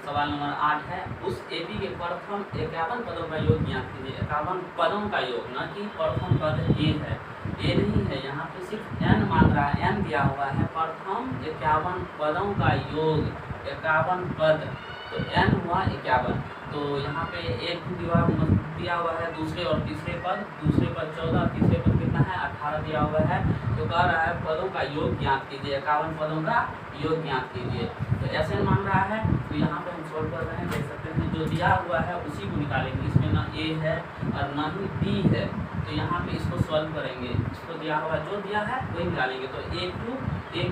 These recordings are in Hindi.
सवाल नंबर 8 है, उस एपी के प्रथम 51 पदों का योग ज्ञात कीजिए। 51 पदों का योग, न कि प्रथम पद ए है, ए नहीं है, यहाँ पे सिर्फ एन मान रहा है, एन दिया हुआ है। प्रथम 51 पदों का योग 51 पद, तो एन हुआ 51। तो यहाँ पे एक दिया हुआ है, दूसरे और तीसरे पद, दूसरे पद 14, तीसरे पद कितना है 18 दिया हुआ है। तो कह रहा है पदों का योग ज्ञात कीजिए, 51 पदों का योग ज्ञात कीजिए। तो ऐसे मान रहा है, तो यहाँ पे हम सोल्व कर रहे हैं, देख सकते हैं जो दिया हुआ है उसी को निकालेंगे। इसमें ना ए है और ना ही बी है, तो यहाँ पे इसको सॉल्व करेंगे। इसको दिया हुआ जो दिया है वही निकालेंगे। तो ए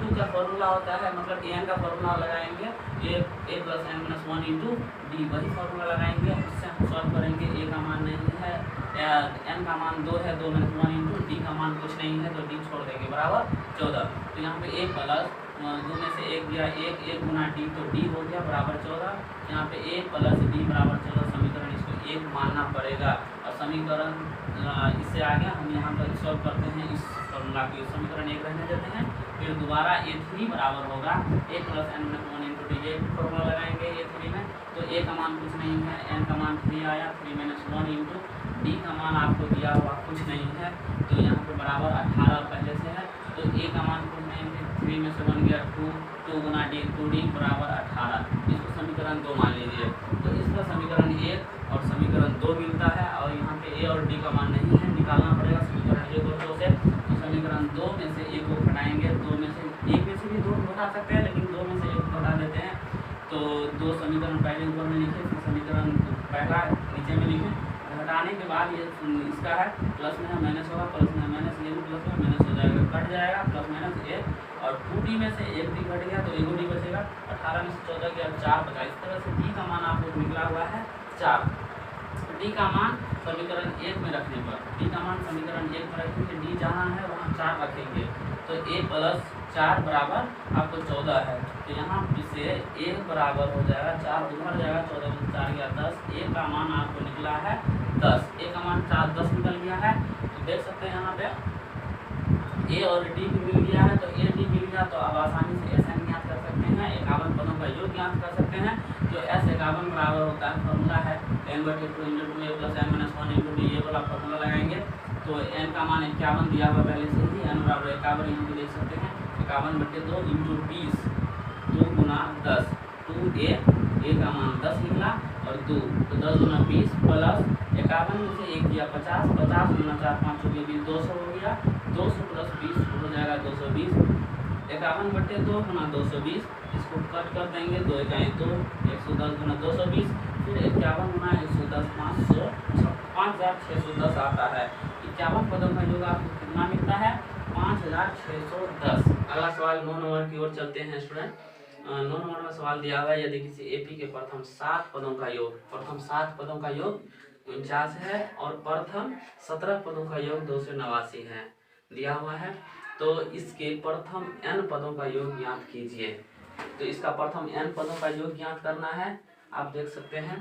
टू का फॉर्मूला होता है, मतलब एन का फॉर्मूला लगाएंगे, A plus N minus 1 into D, वही फॉर्मूला लगाएंगे। उससे हम सॉल्व करेंगे। ए का मान नहीं है, एन का मान 2 है, 2 माइनस 1 इंटू डी का मान कुछ नहीं है, तो डी छोड़ देंगे बराबर 14। तो यहाँ पे ए प्लस 2 में से 1 दिया, 1 गुना डी, तो डी हो गया बराबर 14। यहाँ पे ए प्लस डी बराबर 14 समीकरण, इसको 1 मानना पड़ेगा। और समीकरण इससे आगे हम यहाँ पर सॉल्व करते हैं इस फॉर्मूला की, समीकरण 1 रहने देते हैं। फिर दोबारा ए3 बराबर होगा A plus N minus 1 into D, ये फॉर्मूला लगाएंगे ए3 में। तो ए का मान कुछ नहीं है, एन का मान 3 आया, 3 माइनस 1 इंटू डी का मान आपको दिया हुआ कुछ नहीं है, तो यहाँ पे बराबर 18 पहले से है। तो ए का मान कुछ नहीं है, 3 में से बन गया 2 गुना डी, 2d बराबर 18। इसको समीकरण 2 मान लीजिए। तो इसका समीकरण 1 और समीकरण 2 मिलता है, और यहाँ पे ए और डी का मान नहीं है, निकालना पड़ेगा समीकरण 1 और 2 से। तो समीकरण 2 में से 1 को घटाएंगे, 2 में से 1 में से भी 2 घटा सकते हैं, लेकिन 2 में से 1 घटा देते हैं। तो 2 समीकरण पहले ऊपर में लिखे, फिर समीकरण पहला नीचे में लिखे। घटाने के बाद ये इसका है, प्लस में है माइनस होगा, प्लस में माइनस, ये भी प्लस में माइनस हो जाएगा, कट जाएगा, प्लस माइनस 1, और 2d में से 1 डी घट गया, तो 1 डी बचेगा। 18 में से 14 गया, 4 बचा। इस तरह से d का मान आपको निकला हुआ है 4। d का मान समीकरण 1 में रखने पर, d का मान समीकरण 1 में रखेंगे, d जहाँ है वहाँ 4 रखेंगे, तो a प्लस 4 बराबर आपको 14 है। तो यहाँ से a बराबर हो जाएगा 4 उधर जाएगा, 14 में 4 गया 10, a का मान आपको निकला है 10, a का मान 4 10 निकल गया है। तो देख सकते हैं यहाँ पे a और d भी मिल गया है, तो a d मिल गया, तो अब आसानी से SN ज्ञात कर सकते हैं, 51 पदों का योग ज्ञात कर सकते हैं। जो S51 बराबर होता है, फॉर्मूला है n/2 into 2a plus n minus 1 into D, ये वाला फॉर्मूला लगाएंगे। तो n का मान 51 दिया हुआ पहले से ही, n बराबर 51 यहाँ पे देख सकते हैं, 51/2 इंटू 20, 2 गुना 10, 2a, a का मान 10 निकला और 2, तो 10 गुना 20 प्लस 51 में से 1 दिया 50, 50 गुना 4 5 हो गया 200 हो गया, 200 प्लस 20 हो जाएगा 220, 51/2 गुना 220, इसको कट कर देंगे, 2 इकाई 2, 110 गुना 220, फिर 51 गुना 110, 5610 आता है। 51 पदों का योग आपको कितना मिलता है 5610। अगला सवाल 9 नंबर की ओर चलते हैं स्टूडेंट। 9 नंबर में सवाल दिया हुआ है, यदि किसी एपी के प्रथम 7 पदों का योग, प्रथम 7 पदों का योग 49 है और प्रथम 17 पदों का योग 289 है दिया हुआ है, तो इसके प्रथम n पदों का योग ज्ञात कीजिए। तो इसका प्रथम n पदों का योग ज्ञात करना है, आप देख सकते हैं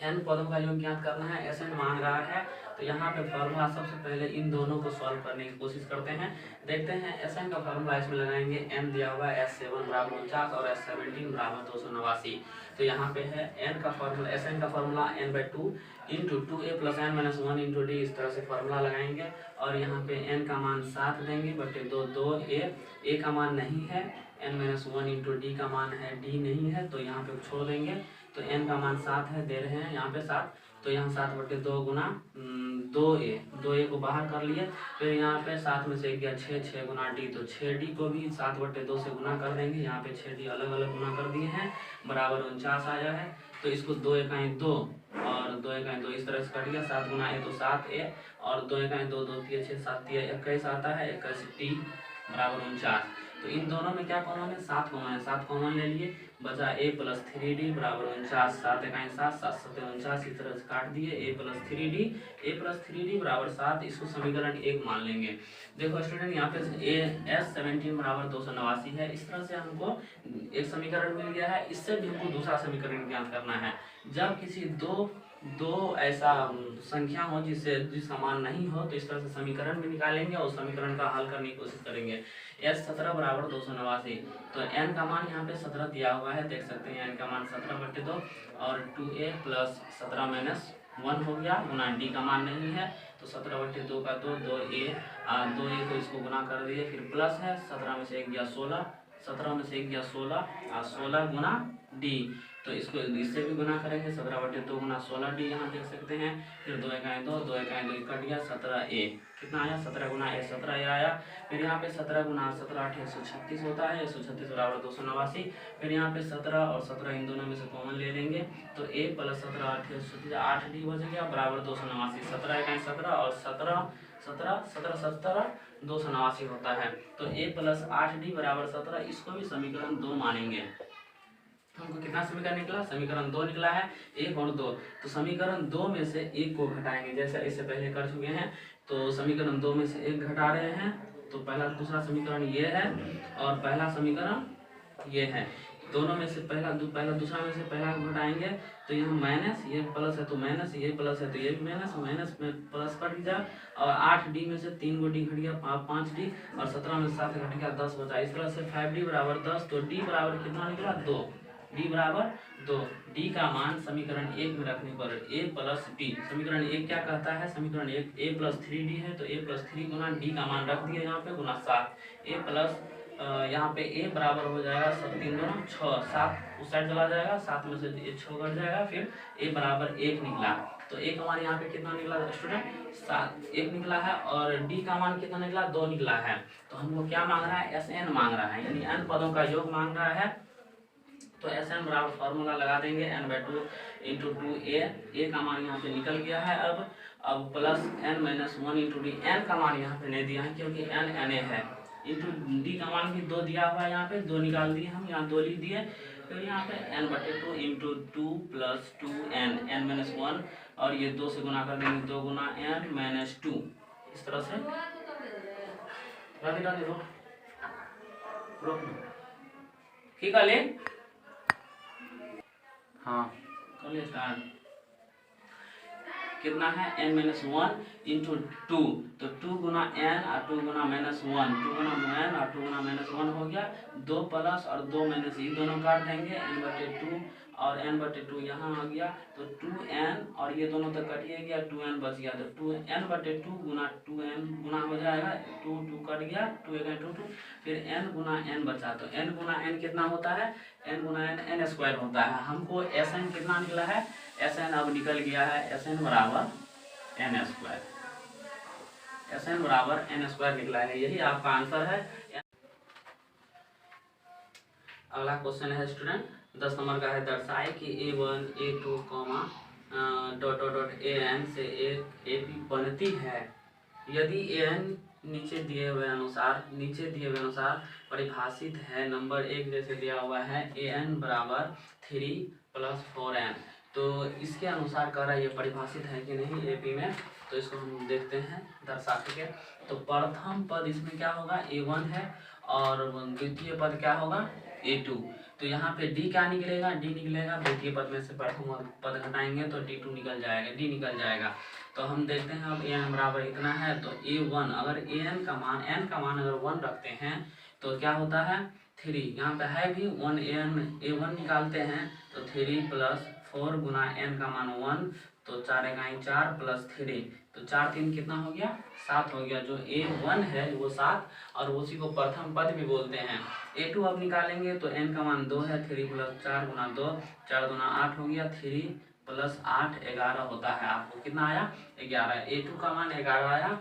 n पदों का योग ज्ञात करना है, ऐसे मांग रहा है। तो यहाँ पे फॉर्मूला सबसे पहले इन दोनों को सॉल्व करने की कोशिश करते हैं, देखते हैं। Sn का फॉर्मूला इसमें लगाएंगे, n दिया हुआ है S7 बराबर 49 और S17 बराबर 289। तो यहाँ पे है n का फॉर्मूला, Sn का formula n/2 into 2a plus n minus 1 into D, इस तरह से फॉर्मूला लगाएंगे। और यहाँ पे n का मान 7 देंगे बटे 2, 2a का मान नहीं है, n माइनस 1 इंटू डी का मान है, d नहीं है, तो यहाँ पे छोड़ देंगे। तो n का मान 7 है, दे रहे हैं यहाँ पे 7, तो यहाँ 7/2 गुना 2a को बाहर कर लिए। फिर यहाँ पे 7 में से 1 गया 6, 6 गुना डी, तो 6d को भी 7/2 से गुना कर देंगे। यहाँ पे 6d अलग अलग गुना कर दिए हैं, बराबर 49 आया है। तो इसको 2 इकाई 2 और 2 इकाई 2 इस तरह से कट गया, 7 गुना a तो 7a और 2 इकाई 2, 2 3 6 7 3 21 आता है, 21d बराबर 49। तो इन दोनों में क्या कॉमन है 7 कॉमन है, 7 कॉमन ले लिए, बचा a प्लस 3d बराबर 49, 7 इकाई 7, 7 7 49, इस तरह से काट दिए, a प्लस 3d बराबर 7, इसको समीकरण 1 मान लेंगे। देखो स्टूडेंट यहाँ पे S17 बराबर 289 है, इस तरह से हमको एक समीकरण मिल गया है। इससे भी हमको दूसरा समीकरण ज्ञात करना है। जब किसी दो दो ऐसा संख्या हो जिसका मान नहीं हो, तो इस तरह से समीकरण भी निकालेंगे और समीकरण का हल करने की कोशिश करेंगे। S 17 बराबर 289, तो n का मान यहाँ पे 17 दिया हुआ है, देख सकते हैं n का मान 17/2 और 2a प्लस 17 - 1 हो गया, गुना d का मान नहीं है तो 17/2 का 2a 2a को इसको गुना कर दिए, फिर प्लस है 17 में से 1 गया 16, 17 में से 1 गया 16 और 16 गुना d, तो इसको इससे भी गुना करेंगे 17/2 गुना 16d, यहाँ देख सकते हैं। फिर 2 1 2 2 1 2 कट गया 17a, कितना आया 17 गुना a 17a आया। फिर यहाँ पे 17 गुना 17 8 136 होता है, 136 बराबर 289। फिर यहाँ पे 17 और 17 इन दोनों में से कॉमन ले लेंगे तो a प्लस 17 8 8d बच गया बराबर 289। 17 1 17 और 17 17 17 17 289 होता है, तो a प्लस 8d बराबर 17, इसको भी समीकरण 2 मानेंगे। हमको कितना समीकरण निकला, समीकरण 2 निकला है, 1 और 2, तो समीकरण 2 में से 1 को घटाएंगे, जैसे इससे पहले कर चुके हैं। तो समीकरण 2 में से 1 घटा रहे हैं, तो पहला दूसरा समीकरण ये है और पहला समीकरण ये है। दोनों में से पहला दूसरा में से पहला घटाएंगे, तो यहाँ माइनस, ये प्लस है तो माइनस, ये प्लस है तो ये भी माइनस, माइनस में प्लस कट गया और 8d में से 3 गो d घट गया 5d और 17 में 7 घट गया 10 बचा। इस तरह से 5d बराबर 10, तो d बराबर कितना निकला 2, d बराबर 2। d का मान समीकरण 1 में रखने पर a प्लस d, समीकरण 1 क्या कहता है, समीकरण 1 a प्लस 3d है, तो a प्लस 3 गुना d का मान रख दिया यहाँ पे गुना 7, a प्लस यहाँ पे a बराबर हो जाएगा 7 3 2 6, 7 उस साइड चला जाएगा, 7 में से 6 कट जाएगा, फिर a बराबर 1 निकला। तो a का मान यहाँ पे कितना निकला स्टूडेंट 7 1 निकला है और d का मान कितना निकला 2 निकला है। तो हमको क्या मांग रहा है, Sn मांग रहा है, यानी n पदों का योग मांग रहा है। तो Sn बराबर फॉर्मूला लगा देंगे n/2 × 2a, a का मान यहाँ पे निकल गया है। अब प्लस n - 1 × d, n का मान यहाँ पे नहीं दिया है क्योंकि n na है, इंटू d का मान भी 2 दिया हुआ है, यहाँ पे 2 निकाल दिए हम, यहाँ 2 लिख दिए। फिर यहाँ पे n/2 × 2 + 2n n - 1 और ये 2 से गुना कर देंगे, 2 गुना n - 2, इस तरह से ठीक है ले, हाँ कर ले स्टार्ट। कितना है n - 1 × 2, तो 2 गुना n और 2 गुना -1, 2 गुना n और 2 गुना -1 हो गया, 2 प्लस और 2 माइनस, ये दोनों काट देंगे, n/2 और n/2 यहाँ आ गया, तो 2n और ये दोनों तक कटिए गया, 2n बच गया, तो 2n/2 गुना 2n गुना हो जाएगा, 2 2 कट गया, 2 1 2 2, फिर n गुना n बचा, तो n गुना n कितना होता है, n गुना n n² होता है। हमको Sn कितना निकला है, Sn अब निकल गया है, Sn बराबर n², Sn बराबर n² निकला है, यही आपका आंसर है। अगला क्वेश्चन है स्टूडेंट 10 नंबर का है, दर्शाए कि a1 a2 an से एक AP बनती है यदि an नीचे दिए हुए अनुसार परिभाषित है। नंबर 1 जैसे दिया हुआ है an बराबर 3 + 4n, तो इसके अनुसार कह रहा है ये परिभाषित है कि नहीं AP में, तो इसको हम देखते हैं दर्शा के। तो प्रथम पद इसमें क्या होगा a1 है और द्वितीय पद क्या होगा a2, तो यहाँ पे d क्या निकलेगा, d निकलेगा, द्वितीय पद में से प्रथम पद घटाएंगे तो d2 निकल जाएगा, d निकल जाएगा। तो हम देखते हैं अब an बराबर इतना है, तो a1 अगर n का मान अगर 1 रखते हैं तो क्या होता है 3, यहाँ पे है भी 1 a1 निकालते हैं तो 3 + 4 गुना n का मान 1, तो 4 × 4 + 3, तो 4 3 कितना हो गया 7 हो गया, जो a1 है वो 7 और उसी को प्रथम पद भी बोलते हैं। a2 अब निकालेंगे तो n का मान 2 है, 3 + 4 गुना 2, 4 दूना 8 हो गया, 3 + 8 11 होता है। आपको कितना आया 11, a2 का मान 11 आया।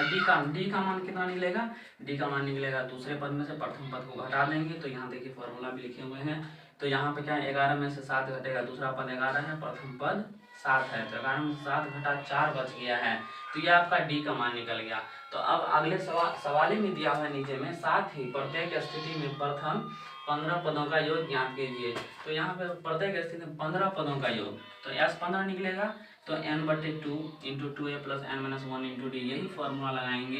d का मान कितना निकलेगा, d का मान निकलेगा दूसरे पद में से प्रथम पद को घटा देंगे, तो यहाँ देखिए फॉर्मूला भी लिखे हुए हैं, तो यहाँ पे क्या है 11 में से 7 घटेगा, दूसरा पद 11 है, प्रथम पद 7 है, तो 11 में 7 घटा 4 बच गया है, तो ये आपका d का मान निकल गया। तो अब अगले सवाल में दिया हुआ है नीचे में, साथ ही प्रत्येक स्थिति में प्रथम 15 पदों का योग ज्ञात कीजिए। तो यहाँ पे प्रत्येक स्थिति में 15 पदों का योग, तो S 15 निकलेगा, तो n/2 into 2a plus n minus 1 into D, यही फार्मूला लगाएंगे,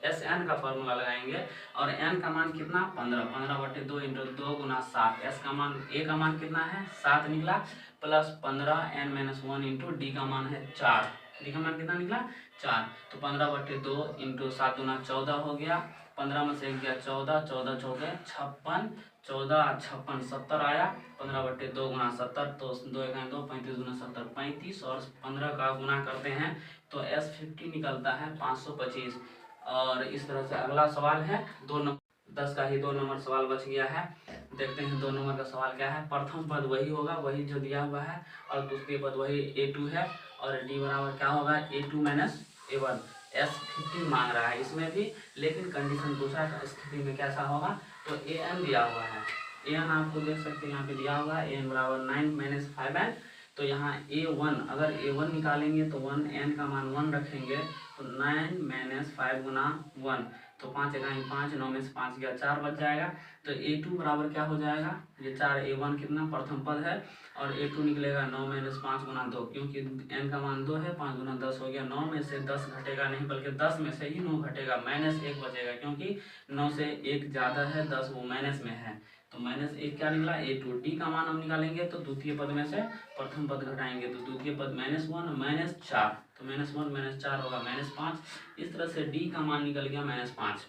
एस एन का फार्मूला लगाएंगे। और n का मान कितना 15, 15/2 इंटू 2 गुना 7, एस का मान ए का मान कितना है 7 निकला, plus 15 n minus 1 into D का मान है 4, डी का मान कितना निकला 4। तो 15/2 इंटू 7 गुना 14 हो गया, 15 में से 1 गया 14, 14 चौके 56, 14 56 70 आया, 15/2 गुना 70, तो 2 1 2 35 गुना 70 35, और 15 का गुना करते हैं तो S50 निकलता है 525। और इस तरह से अगला सवाल है 2 नंबर 10 का ही 2 नंबर सवाल बच गया है। देखते हैं 2 नंबर का सवाल क्या है। प्रथम पद वही होगा, वही जो दिया हुआ है, और दूसरी पद वही A2 है, और D बराबर क्या होगा A2 माइनस A1। S50 मांग रहा है इसमें भी, लेकिन कंडीशन दूसरा स्थिति में कैसा होगा, तो AN दिया हुआ है। AN आपको देख सकते हैं यहाँ पे दिया हुआ है, AN बराबर 9 माइनस 5n। तो यहाँ A1, अगर A1 निकालेंगे तो 1n का मान 1 रखेंगे, तो 9 माइनस 5 गुना 1, तो 5 एकाई 5, 9 में से 5 गया 4 बच जाएगा। तो A2 बराबर क्या हो जाएगा, ये 4, A1 कितना प्रथम पद है, और A2 निकलेगा 9 माइनस 5 गुना 2, क्योंकि n का मान 2 है, 5 गुना 10 हो गया, 9 में से 10 घटेगा नहीं, बल्कि 10 में से ही 9 घटेगा, माइनस 1 बचेगा, क्योंकि 9 से 1 ज़्यादा है, 10 वो माइनस में है, तो माइनस 1 क्या निकला A2। D का मान हम निकालेंगे तो द्वितीय पद में से प्रथम पद घटाएंगे, तो द्वितीय पद -1 -4, तो -1 -4 होगा -5। इस तरह से D का मान निकल गया -5।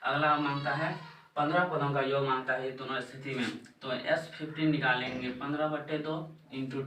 अगला मांगता है 15 पदों का योग मांगता है दोनों स्थिति में, तो S15 निकालेंगे 15/2 into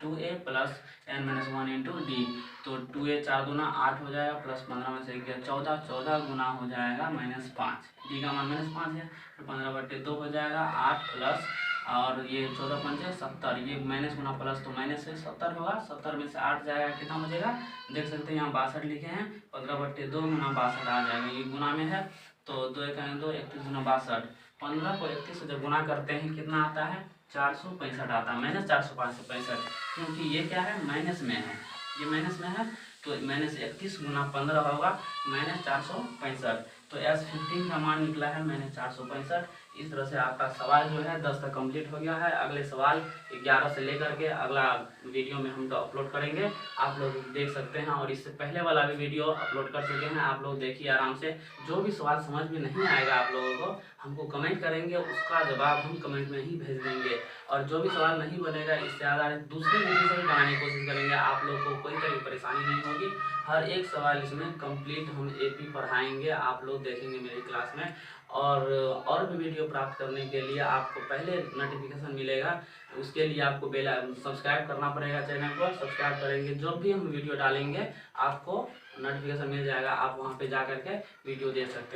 2a plus n minus 1 into D, तो 2a 4 गुना 8 हो जाएगा, प्लस 15 में से 1 गया 14, 14 गुना हो जाएगा -5, डी का मान -5 है, फिर 15/2 हो जाएगा 8 प्लस, और ये 14 पंचे 70, ये माइनस गुना प्लस तो माइनस से 70 होगा, 70 में से 8 जाएगा, कितना बचेगा देख सकते हैं यहाँ 62 लिखे हैं, 15/2 गुना 62 आ जाएगा, ये गुना में है, तो 2 1 2 31 गुना 62, 15 को 31 से जब गुना करते हैं कितना आता है 465 आता है, -465, क्योंकि ये क्या है माइनस में है, ये माइनस में है, तो -31 गुना 15 होगा -465, तो S15 का मान निकला है -465। इस तरह से आपका सवाल जो है 10 तक कंप्लीट हो गया है। अगले सवाल 11 से लेकर के अगला वीडियो में हम तो अपलोड करेंगे, आप लोग देख सकते हैं, और इससे पहले वाला भी वीडियो अपलोड कर चुके हैं, आप लोग देखिए आराम से। जो भी सवाल समझ में नहीं आएगा आप लोगों को हमको कमेंट करेंगे, उसका जवाब हम कमेंट में ही भेज देंगे, और जो भी सवाल नहीं बनेगा इससे आधारित दूसरे वीडियो से भी बनाने की कोशिश करेंगे, आप लोग को कोई तरह की परेशानी नहीं होगी। हर एक सवाल इसमें कंप्लीट हम AP पढ़ाएंगे, आप लोग देखेंगे मेरी क्लास में। और भी वीडियो प्राप्त करने के लिए आपको पहले नोटिफिकेशन मिलेगा, उसके लिए आपको बेल सब्सक्राइब करना पड़ेगा, चैनल को सब्सक्राइब करेंगे, जो भी हम वीडियो डालेंगे आपको नोटिफिकेशन मिल जाएगा, आप वहाँ पे जा करके वीडियो देख सकते हैं।